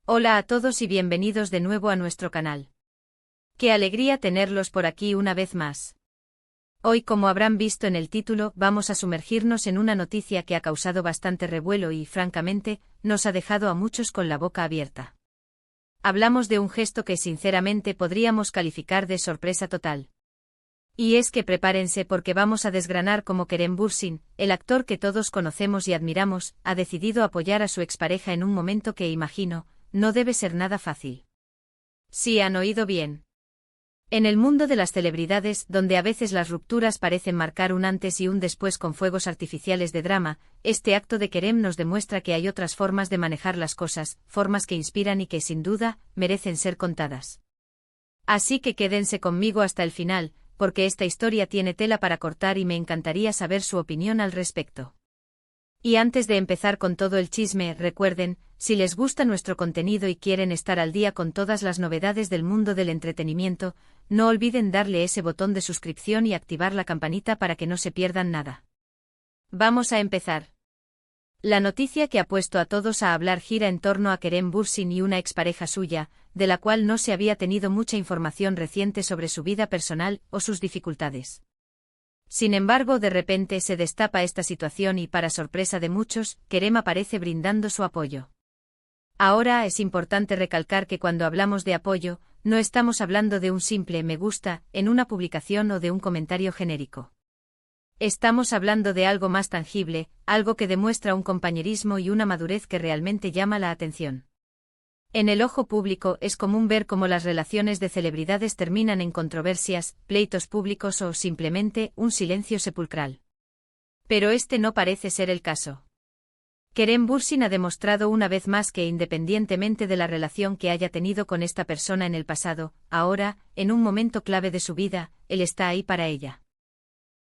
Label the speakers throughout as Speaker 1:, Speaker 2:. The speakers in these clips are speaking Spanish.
Speaker 1: Hola a todos y bienvenidos de nuevo a nuestro canal. Qué alegría tenerlos por aquí una vez más. Hoy, como habrán visto en el título, vamos a sumergirnos en una noticia que ha causado bastante revuelo y, francamente, nos ha dejado a muchos con la boca abierta. Hablamos de un gesto que sinceramente podríamos calificar de sorpresa total. Y es que prepárense porque vamos a desgranar cómo Kerem Bürsin, el actor que todos conocemos y admiramos, ha decidido apoyar a su expareja en un momento que, imagino, no debe ser nada fácil. Sí, han oído bien. En el mundo de las celebridades, donde a veces las rupturas parecen marcar un antes y un después con fuegos artificiales de drama, este acto de Kerem nos demuestra que hay otras formas de manejar las cosas, formas que inspiran y que, sin duda, merecen ser contadas. Así que quédense conmigo hasta el final, porque esta historia tiene tela para cortar y me encantaría saber su opinión al respecto. Y antes de empezar con todo el chisme, recuerden, si les gusta nuestro contenido y quieren estar al día con todas las novedades del mundo del entretenimiento, no olviden darle ese botón de suscripción y activar la campanita para que no se pierdan nada. Vamos a empezar. La noticia que ha puesto a todos a hablar gira en torno a Kerem Bürsin y una expareja suya, de la cual no se había tenido mucha información reciente sobre su vida personal o sus dificultades. Sin embargo, de repente se destapa esta situación y, para sorpresa de muchos, Kerem aparece brindando su apoyo. Ahora es importante recalcar que cuando hablamos de apoyo, no estamos hablando de un simple me gusta en una publicación o de un comentario genérico. Estamos hablando de algo más tangible, algo que demuestra un compañerismo y una madurez que realmente llama la atención. En el ojo público es común ver cómo las relaciones de celebridades terminan en controversias, pleitos públicos o simplemente un silencio sepulcral. Pero este no parece ser el caso. Kerem Bürsin ha demostrado una vez más que, independientemente de la relación que haya tenido con esta persona en el pasado, ahora, en un momento clave de su vida, él está ahí para ella.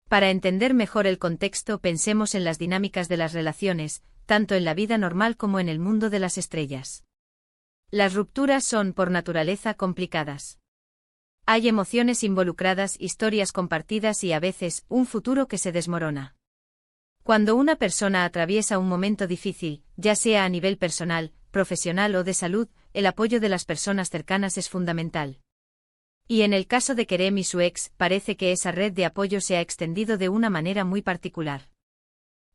Speaker 1: Para entender mejor el contexto, pensemos en las dinámicas de las relaciones, tanto en la vida normal como en el mundo de las estrellas. Las rupturas son, por naturaleza, complicadas. Hay emociones involucradas, historias compartidas y, a veces, un futuro que se desmorona. Cuando una persona atraviesa un momento difícil, ya sea a nivel personal, profesional o de salud, el apoyo de las personas cercanas es fundamental. Y en el caso de Kerem y su ex, parece que esa red de apoyo se ha extendido de una manera muy particular.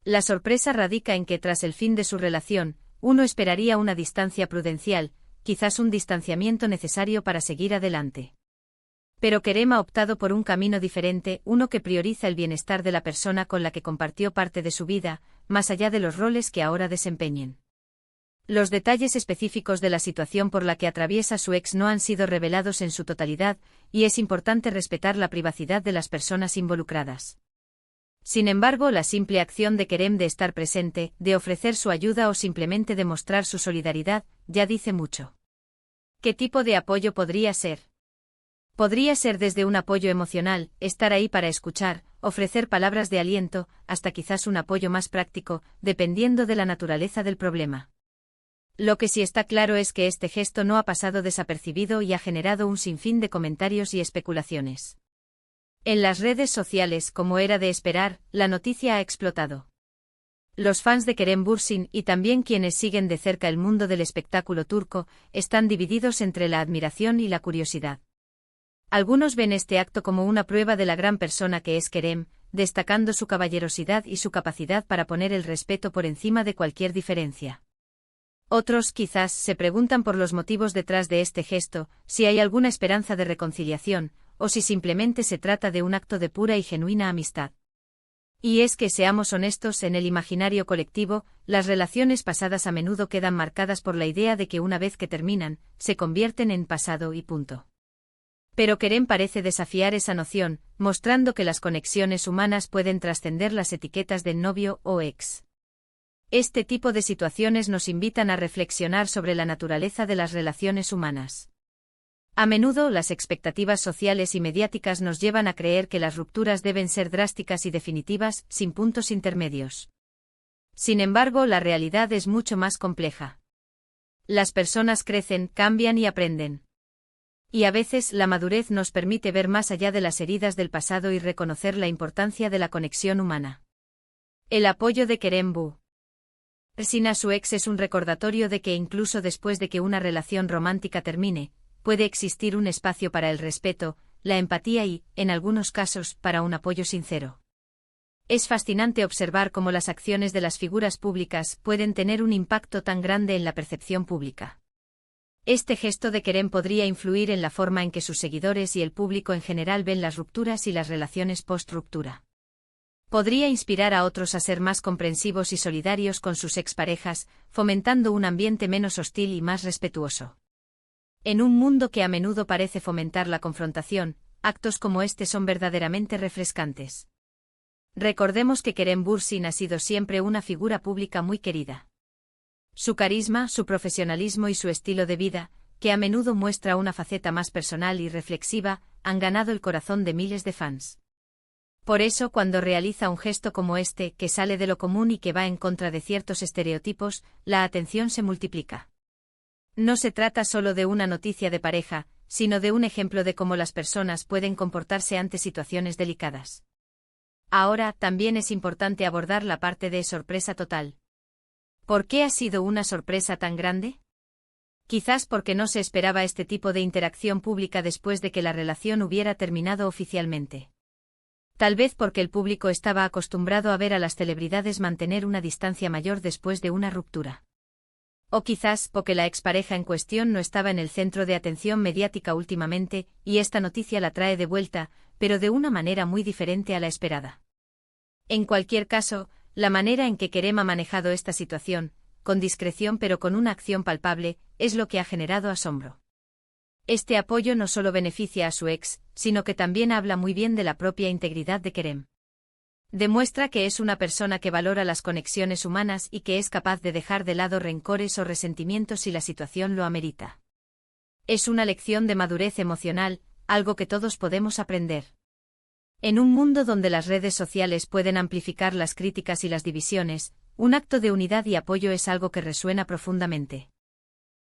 Speaker 1: La sorpresa radica en que, tras el fin de su relación, uno esperaría una distancia prudencial, quizás un distanciamiento necesario para seguir adelante. Pero Kerem ha optado por un camino diferente, uno que prioriza el bienestar de la persona con la que compartió parte de su vida, más allá de los roles que ahora desempeñen. Los detalles específicos de la situación por la que atraviesa su ex no han sido revelados en su totalidad, y es importante respetar la privacidad de las personas involucradas. Sin embargo, la simple acción de Kerem de estar presente, de ofrecer su ayuda o simplemente de mostrar su solidaridad, ya dice mucho. ¿Qué tipo de apoyo podría ser? Podría ser desde un apoyo emocional, estar ahí para escuchar, ofrecer palabras de aliento, hasta quizás un apoyo más práctico, dependiendo de la naturaleza del problema. Lo que sí está claro es que este gesto no ha pasado desapercibido y ha generado un sinfín de comentarios y especulaciones. En las redes sociales, como era de esperar, la noticia ha explotado. Los fans de Kerem Bürsin y también quienes siguen de cerca el mundo del espectáculo turco, están divididos entre la admiración y la curiosidad. Algunos ven este acto como una prueba de la gran persona que es Kerem, destacando su caballerosidad y su capacidad para poner el respeto por encima de cualquier diferencia. Otros, quizás, se preguntan por los motivos detrás de este gesto, si hay alguna esperanza de reconciliación, o si simplemente se trata de un acto de pura y genuina amistad. Y es que, seamos honestos, en el imaginario colectivo, las relaciones pasadas a menudo quedan marcadas por la idea de que una vez que terminan, se convierten en pasado y punto. Pero Kerem parece desafiar esa noción, mostrando que las conexiones humanas pueden trascender las etiquetas de novio o ex. Este tipo de situaciones nos invitan a reflexionar sobre la naturaleza de las relaciones humanas. A menudo, las expectativas sociales y mediáticas nos llevan a creer que las rupturas deben ser drásticas y definitivas, sin puntos intermedios. Sin embargo, la realidad es mucho más compleja. Las personas crecen, cambian y aprenden. Y a veces la madurez nos permite ver más allá de las heridas del pasado y reconocer la importancia de la conexión humana. El apoyo de Kerem Bürsin. Bursin a su ex es un recordatorio de que incluso después de que una relación romántica termine, puede existir un espacio para el respeto, la empatía y, en algunos casos, para un apoyo sincero. Es fascinante observar cómo las acciones de las figuras públicas pueden tener un impacto tan grande en la percepción pública. Este gesto de Kerem podría influir en la forma en que sus seguidores y el público en general ven las rupturas y las relaciones post-ruptura. Podría inspirar a otros a ser más comprensivos y solidarios con sus exparejas, fomentando un ambiente menos hostil y más respetuoso. En un mundo que a menudo parece fomentar la confrontación, actos como este son verdaderamente refrescantes. Recordemos que Kerem Bürsin ha sido siempre una figura pública muy querida. Su carisma, su profesionalismo y su estilo de vida, que a menudo muestra una faceta más personal y reflexiva, han ganado el corazón de miles de fans. Por eso, cuando realiza un gesto como este, que sale de lo común y que va en contra de ciertos estereotipos, la atención se multiplica. No se trata solo de una noticia de pareja, sino de un ejemplo de cómo las personas pueden comportarse ante situaciones delicadas. Ahora, también es importante abordar la parte de sorpresa total. ¿Por qué ha sido una sorpresa tan grande? Quizás porque no se esperaba este tipo de interacción pública después de que la relación hubiera terminado oficialmente. Tal vez porque el público estaba acostumbrado a ver a las celebridades mantener una distancia mayor después de una ruptura. O quizás porque la expareja en cuestión no estaba en el centro de atención mediática últimamente, y esta noticia la trae de vuelta, pero de una manera muy diferente a la esperada. En cualquier caso, la manera en que Kerem ha manejado esta situación, con discreción pero con una acción palpable, es lo que ha generado asombro. Este apoyo no solo beneficia a su ex, sino que también habla muy bien de la propia integridad de Kerem. Demuestra que es una persona que valora las conexiones humanas y que es capaz de dejar de lado rencores o resentimientos si la situación lo amerita. Es una lección de madurez emocional, algo que todos podemos aprender. En un mundo donde las redes sociales pueden amplificar las críticas y las divisiones, un acto de unidad y apoyo es algo que resuena profundamente.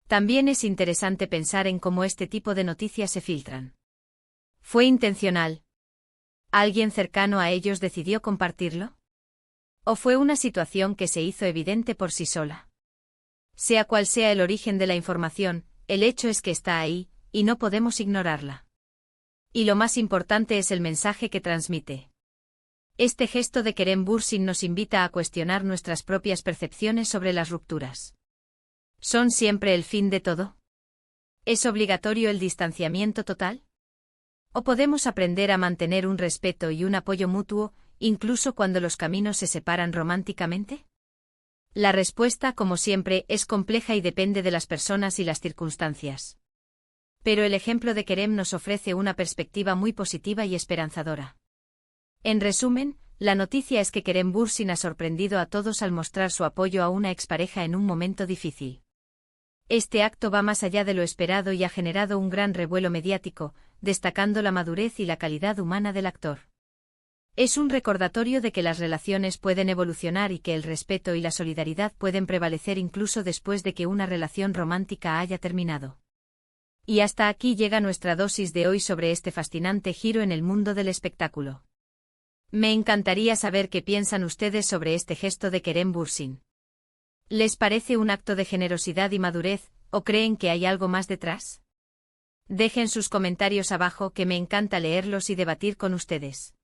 Speaker 1: También es interesante pensar en cómo este tipo de noticias se filtran. ¿Fue intencional? ¿Alguien cercano a ellos decidió compartirlo? ¿O fue una situación que se hizo evidente por sí sola? Sea cual sea el origen de la información, el hecho es que está ahí, y no podemos ignorarla. Y lo más importante es el mensaje que transmite. Este gesto de Kerem Bürsin nos invita a cuestionar nuestras propias percepciones sobre las rupturas. ¿Son siempre el fin de todo? ¿Es obligatorio el distanciamiento total? ¿O podemos aprender a mantener un respeto y un apoyo mutuo, incluso cuando los caminos se separan románticamente? La respuesta, como siempre, es compleja y depende de las personas y las circunstancias. Pero el ejemplo de Kerem nos ofrece una perspectiva muy positiva y esperanzadora. En resumen, la noticia es que Kerem Bürsin ha sorprendido a todos al mostrar su apoyo a una expareja en un momento difícil. Este acto va más allá de lo esperado y ha generado un gran revuelo mediático, destacando la madurez y la calidad humana del actor. Es un recordatorio de que las relaciones pueden evolucionar y que el respeto y la solidaridad pueden prevalecer incluso después de que una relación romántica haya terminado. Y hasta aquí llega nuestra dosis de hoy sobre este fascinante giro en el mundo del espectáculo. Me encantaría saber qué piensan ustedes sobre este gesto de Kerem Bürsin. ¿Les parece un acto de generosidad y madurez, o creen que hay algo más detrás? Dejen sus comentarios abajo, que me encanta leerlos y debatir con ustedes.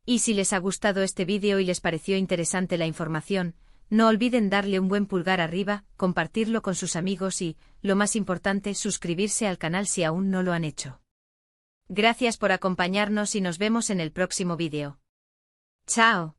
Speaker 1: Y si les ha gustado este vídeo y les pareció interesante la información, no olviden darle un buen pulgar arriba, compartirlo con sus amigos y, lo más importante, suscribirse al canal si aún no lo han hecho. Gracias por acompañarnos y nos vemos en el próximo vídeo. ¡Chao!